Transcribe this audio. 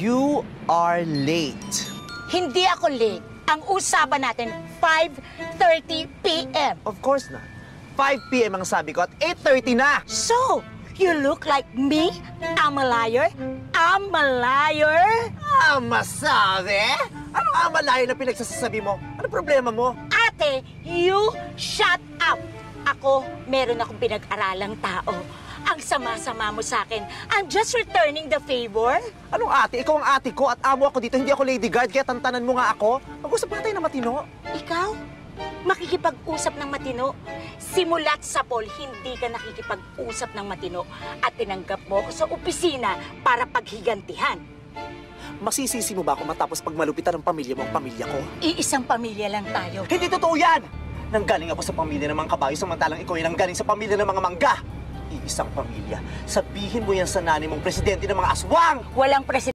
You are late. Hindi ako late. Ang usapan natin, 5:30 p.m. Of course not. 5 p.m. ang sabi ko at 8:30 na. So, you look like me? I'm a liar? I'm a liar? Masabi? Anong amalayo na pinagsasabi mo? Ano problema mo? Ate, you shut up! Ako, meron akong pinag-aralang tao. Ang sama-sama mo sa akin. I'm just returning the favor. Anong ate? Ikaw ang ate ko at amo ako dito. Hindi ako lady guard, kaya tantanan mo nga ako. Mag-usap na tayo na matino. Ikaw? Makikipag-usap ng matino? Simula't sa Paul, hindi ka nakikipag-usap ng matino at tinanggap mo ako sa opisina para paghigantihan. Masisisi mo ba ako matapos pagmalupitan ng pamilya mo ang pamilya ko? Iisang pamilya lang tayo. Hindi totoo yan! Nanggaling ako sa pamilya ng mga kabayo samantalang ikaw ay nanggaling sa pamilya ng mga mangga. Iisang pamilya. Sabihin mo yan sa nanay mong presidente ng mga aswang! Walang presidente.